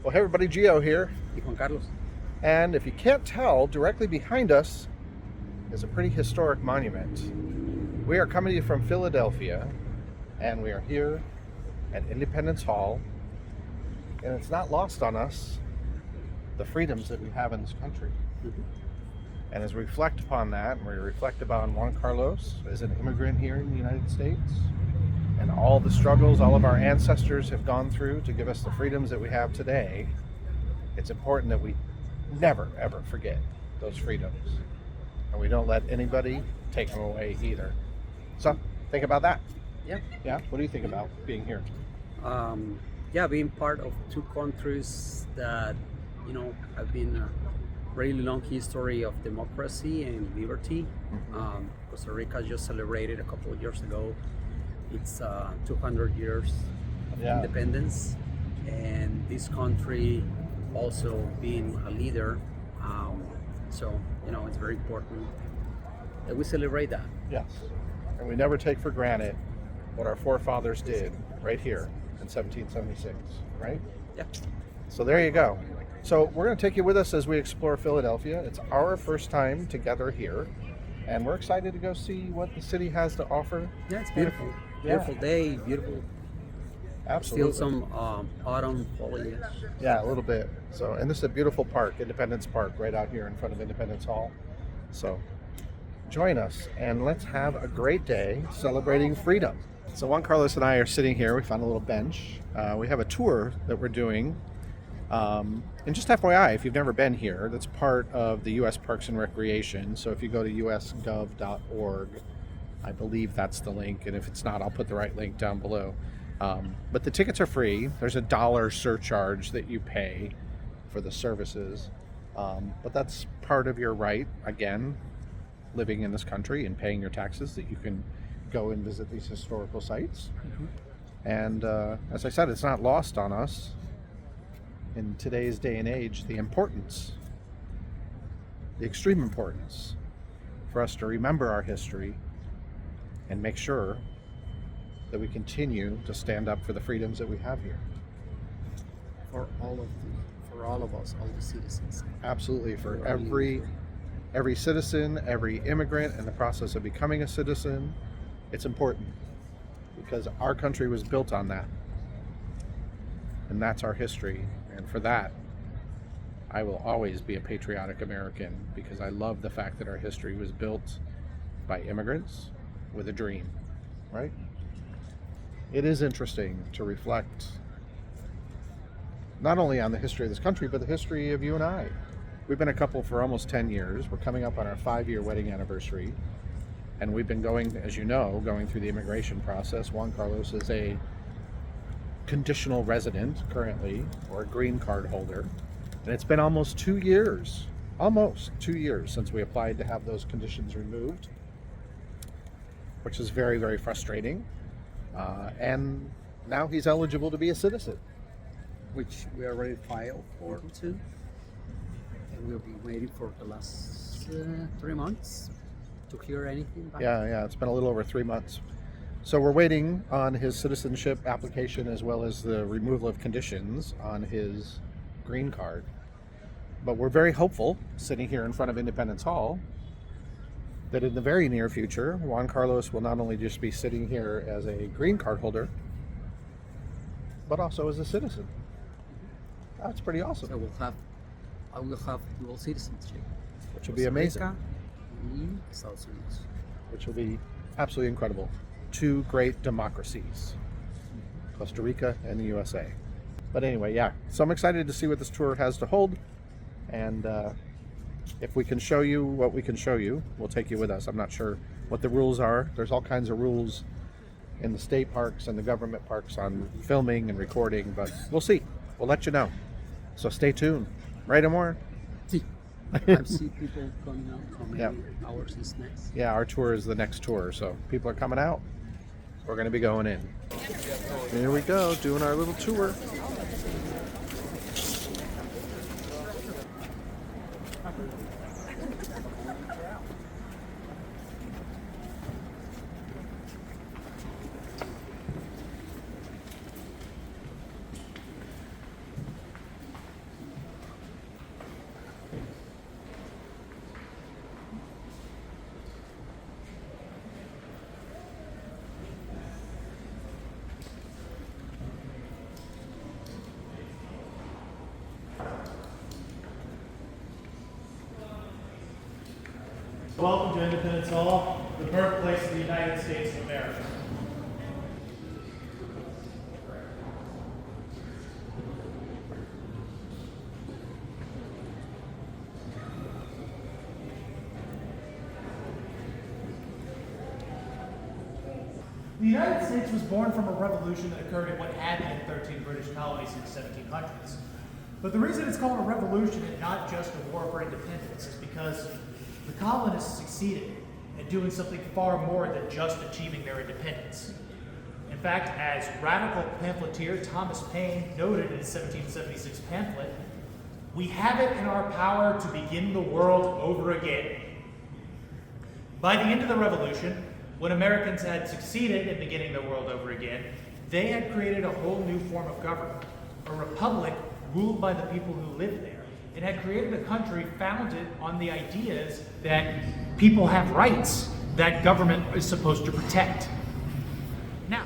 Well, hey everybody, Gio here. Y Juan Carlos. And if you can't tell, directly behind us is a pretty historic monument. We are coming to you from Philadelphia, and we are here at Independence Hall. And it's not lost on us the freedoms that we have in this country. And as we reflect upon that, and we reflect upon Juan Carlos as an immigrant here in the United States, and all the struggles all of our ancestors have gone through to give us the freedoms that we have today, it's important that we never, ever forget those freedoms. And we don't let anybody take them away either. So, think about that. Yeah. Yeah? What do you think about being here? Being part of two countries that, have been a really long history of democracy and liberty. Costa Rica just celebrated a couple of years ago its 200 years of independence, and this country also being a leader. It's very important that we celebrate that. Yes. And we never take for granted what our forefathers did right here in 1776, right? Yeah. So there you go. So we're going to take you with us as we explore Philadelphia. It's our first time together here, and we're excited to go see what the city has to offer. Yeah, it's beautiful. Beautiful day, beautiful. Absolutely. Still some autumn foliage. Yeah, a little bit. So, and this is a beautiful park, Independence Park, right out here in front of Independence Hall. So, join us and let's have a great day celebrating freedom. So, Juan Carlos and I are sitting here. We found a little bench. We have a tour that we're doing. And just FYI, if you've never been here, that's part of the U.S. Parks and Recreation. So, if you go to usgov.org, I believe that's the link, and if it's not, I'll put the right link down below. But the tickets are free. There's $1 surcharge that you pay for the services, but that's part of your right, again, living in this country and paying your taxes, that you can go and visit these historical sites. And as I said, it's not lost on us in today's day and age the importance, the extreme importance for us to remember our history and make sure that we continue to stand up for the freedoms that we have here. For all of us, all the citizens. Absolutely, for every citizen, every immigrant in the process of becoming a citizen, it's important because our country was built on that. And that's our history. And for that, I will always be a patriotic American because I love the fact that our history was built by immigrants with a dream, right? It is interesting to reflect not only on the history of this country, but the history of you and I. We've been a couple for almost 10 years. We're coming up on our 5-year wedding anniversary. And we've been going, as you know, going through the immigration process. Juan Carlos is a conditional resident currently, or a green card holder. And it's been almost 2 years since we applied to have those conditions removed, which is very, very frustrating. And now he's eligible to be a citizen, which we already filed for too. And we'll be waiting for the last 3 months to hear anything back. Yeah, it's been a little over 3 months. So we're waiting on his citizenship application as well as the removal of conditions on his green card. But we're very hopeful, sitting here in front of Independence Hall, that in the very near future, Juan Carlos will not only just be sitting here as a green card holder, but also as a citizen. That's pretty awesome. So I will have dual citizenship, which will be amazing. Estados Unidos. Which will be absolutely incredible. Two great democracies, Costa Rica and the USA. But anyway, yeah. So I'm excited to see what this tour has to hold, and if we can show you what we can show you, we'll take you with us. I'm not sure what the rules are. There's all kinds of rules in the state parks and the government parks on filming and recording, but we'll see. We'll let you know. So stay tuned. Right, Amor? See. I see people coming out. How many hours is next? Yeah, our tour is the next tour. So people are coming out. We're going to be going in. Here we go, doing our little tour. Welcome to Independence Hall, the birthplace of the United States of America. The United States was born from a revolution that occurred in what had been 13 British colonies in the 1700s. But the reason it's called a revolution and not just a war for independence is because the colonists succeeded at doing something far more than just achieving their independence. In fact, as radical pamphleteer Thomas Paine noted in his 1776 pamphlet, "We have it in our power to begin the world over again." By the end of the revolution, when Americans had succeeded in beginning the world over again, they had created a whole new form of government, a republic ruled by the people who lived there, and had created a country founded on the ideas that people have rights that government is supposed to protect. Now,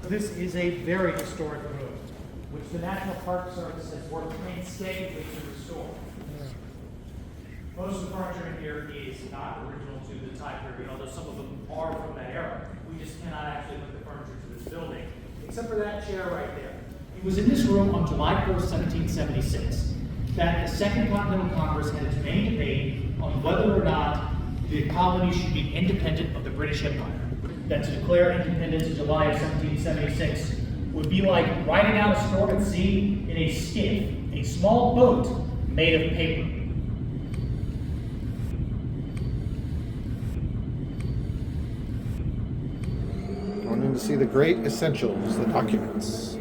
this is a very historic room, which the National Park Service has worked painstakingly to restore. Most of the furniture in here is not original to the time period, although some of them are from that era. We just cannot actually put the furniture to this building, except for that chair right there. It was in this room on July 1st, 1776, that the Second Continental Congress had its main debate on whether or not the colonies should be independent of the British Empire. That to declare independence in July of 1776 would be like riding out a storm at sea in a skiff, a small boat made of paper. Going in to see the great essentials, the documents.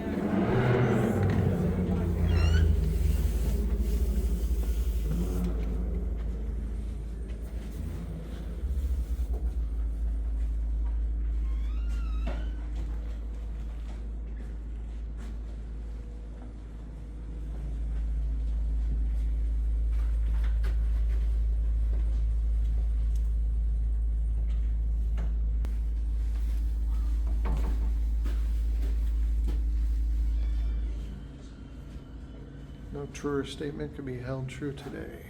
No truer statement could be held true today.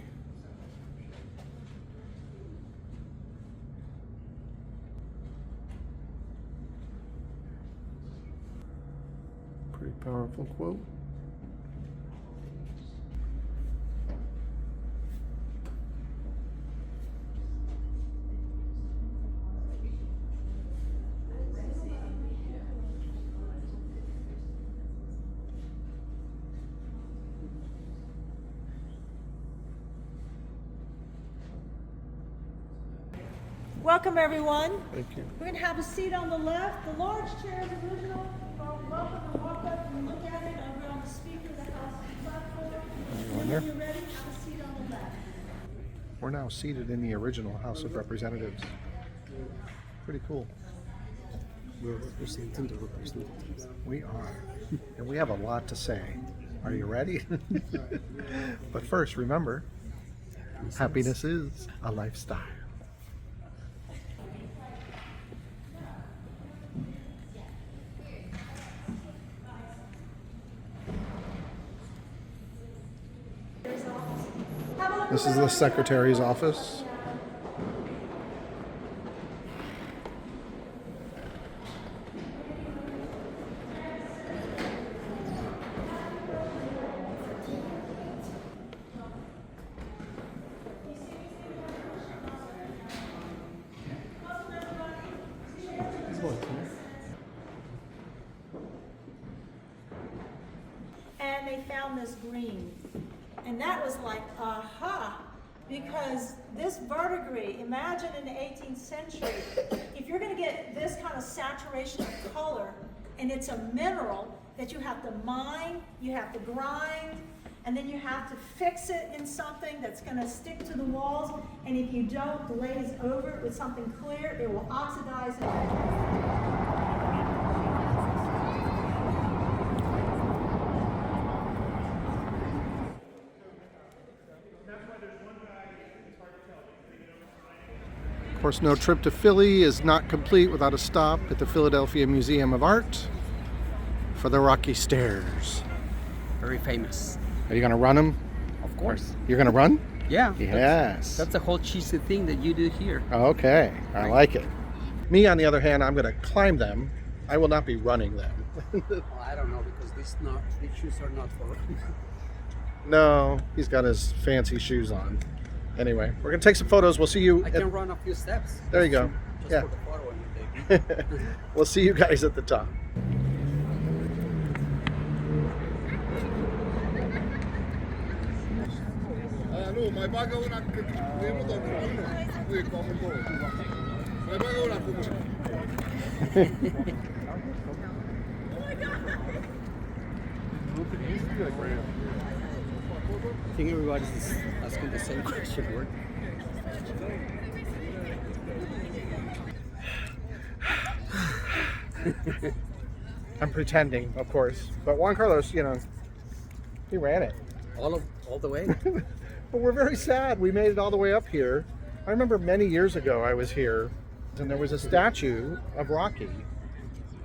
Pretty powerful quote. Welcome, everyone. Thank you. We're going to have a seat on the left. The large chair is original. You're welcome to walk up and look at it over on the Speaker of the House platform. And there? when you're ready, have a seat on the left. We're now seated in the original House of Representatives. Pretty cool. We're representing the representatives. We are. And we have a lot to say. Are you ready? But first, remember, happiness is a lifestyle. This is the Secretary's office. And they found this green. And that was like, aha, because this verdigris, imagine in the 18th century, if you're going to get this kind of saturation of color, and it's a mineral that you have to mine, you have to grind, and then you have to fix it in something that's going to stick to the walls, and if you don't glaze over it with something clear, it will oxidize it. Of course, no trip to Philly is not complete without a stop at the Philadelphia Museum of Art. for the rocky stairs. Very famous. Are you gonna run them? Of course. You're gonna run? Yeah. Yes. That's the whole cheesy thing that you do here. Okay, I like it. Me, on the other hand, I'm gonna climb them. I will not be running them. Well, I don't know because these shoes are not for. No, he's got his fancy shoes on. Anyway, we're gonna take some photos. We'll see you. I can run a few steps. There you go. Just Yeah. for the photo when you take. We'll see you guys at the top. May paga una I think everybody's asking the same question. Word. I'm pretending, of course. But Juan Carlos, you know, he ran it. All the way. But we're very sad. We made it all the way up here. I remember many years ago I was here, and there was a statue of Rocky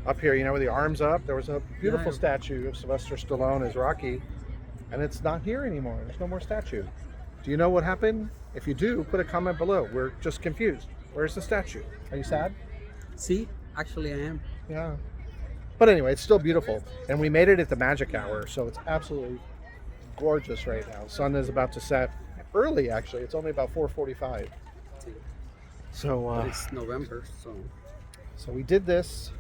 up here, you know, with the arms up. There was a beautiful statue of Sylvester Stallone as Rocky, and it's not here anymore. There's no more statue. Do you know what happened? If you do, put a comment below. We're just confused. Where's the statue? Are you sad? See, actually, I am. Yeah. But anyway, it's still beautiful. And we made it at the magic hour, so it's absolutely gorgeous right now. Sun is about to set early, actually. It's only about 4:45. So But it's November, so we did this.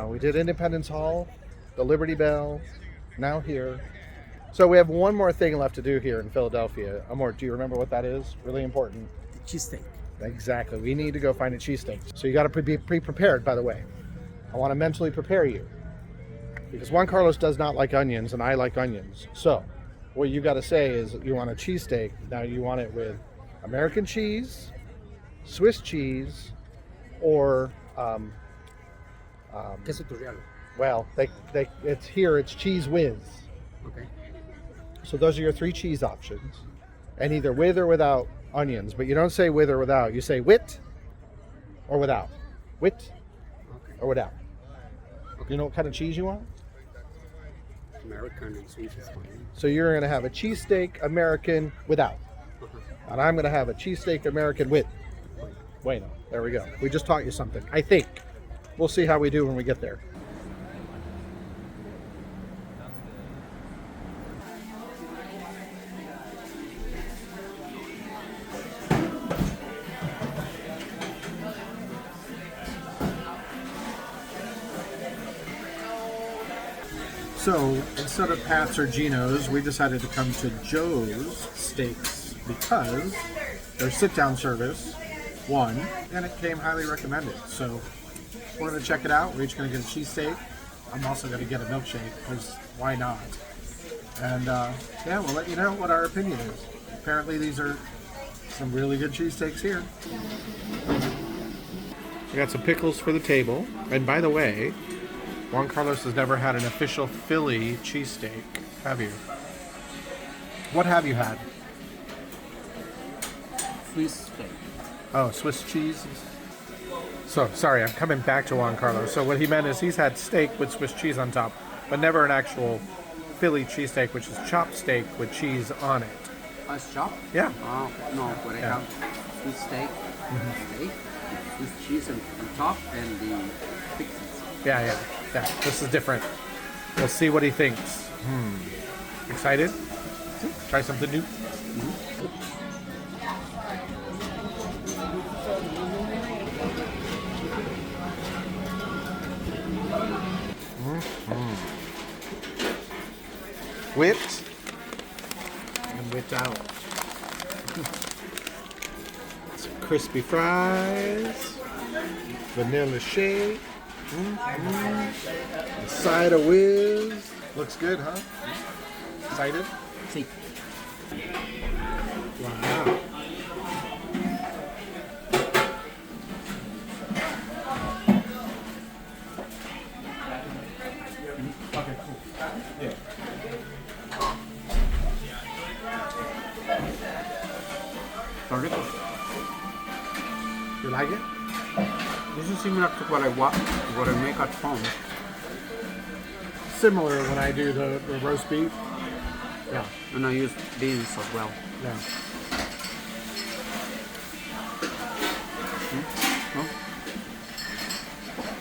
We did Independence Hall, the Liberty Bell, now here. So we have one more thing left to do here in Philadelphia. Amor, do you remember what that is? Really important. cheesesteak. Exactly. We need to go find a cheesesteak. So you got to be pre-prepared, by the way. I want to mentally prepare you. Because Juan Carlos does not like onions, and I like onions. So what you got to say is you want a cheesesteak. Now you want it with American cheese, Swiss cheese, or Queso Turrialba. well, it's here. It's Cheese Whiz. Okay. So those are your three cheese options, and either with or without onions. But you don't say with or without. You say with or without. With Okay. or without. You know what kind of cheese you want? American and Swiss is fine. So you're going to have a cheesesteak American without, and I'm going to have a cheesesteak American with. Bueno, there we go. We just taught you something, I think. We'll see how we do when we get there. So instead of Pat's or Gino's, we decided to come to Joe's Steaks because their sit-down service won, and it came highly recommended. So we're going to check it out. We're each going to get a cheesesteak. I'm also going to get a milkshake because why not? And yeah, we'll let you know what our opinion is. Apparently these are some really good cheesesteaks here. We got some pickles for the table. And by the way, Juan Carlos has never had an official Philly cheesesteak, have you? What have you had? Swiss steak. Oh, Swiss cheese. So, sorry, I'm coming back to Juan Carlos. So what he meant is he's had steak with Swiss cheese on top, but never an actual Philly cheesesteak, which is chopped steak with cheese on it. Oh, it's chopped? Yeah. Oh, no, what I Yeah. have Swiss steak, steak, with cheese on top, and the pickles. Yeah. This is different. We'll see what he thinks. Excited? Try something new? Whipped and whipped out. Some crispy fries, vanilla shake, a side of whiz. Looks good, huh? Excited? Sí. Wow. Okay, cool. Yeah. Sorry. You like it? This is similar to what I make at home. similar when I do the roast beef. Yeah, and I use beans as well. Yeah.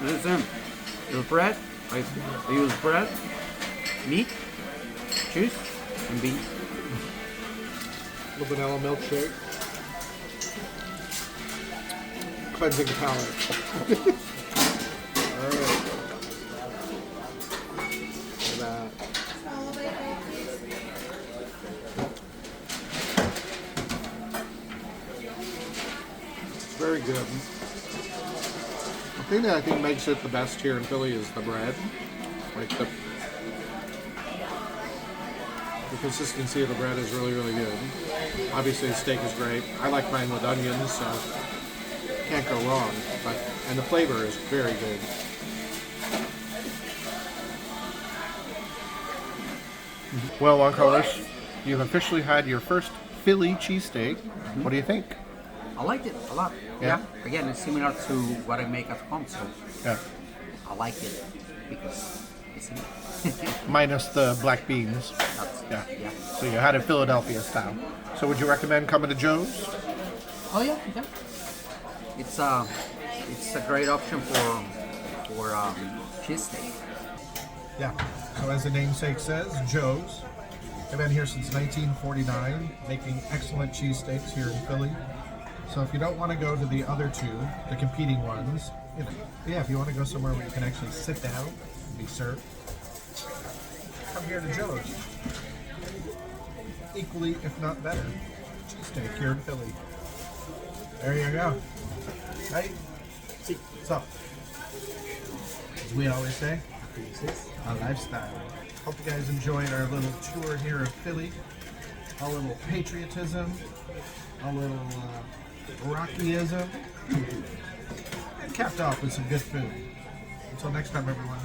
Listen, the bread, I use bread, meat, cheese, and beans. Little vanilla milkshake. Cleansing the palate. All right. Look at that. It's very good. The thing that I think makes it the best here in Philly is the bread. Like the consistency of the bread is really, really good. Obviously the steak is great. I like mine with onions, so can't go wrong. And the flavor is very good. Well, Juan Carlos, you've officially had your first Philly cheesesteak. What do you think? I liked it a lot. Yeah? Again, it's similar to what I make at home, so Yeah. I like it because it's in it. Minus the black beans. Yeah. Yeah. So you had it Philadelphia style. So would you recommend coming to Joe's? Oh yeah. It's a great option for cheesesteak. Yeah. So as the namesake says, Joe's. I've been here since 1949, making excellent cheesesteaks here in Philly. So if you don't want to go to the other two, the competing ones, if you want to go somewhere where you can actually sit down and be served, come here to Joe's. Equally, if not better, cheesesteak here in Philly. There you go. Right? So, as we always say, a lifestyle. Hope you guys enjoyed our little tour here of Philly. A little patriotism, a little Rockyism, and capped off with some good food. Until next time, everyone.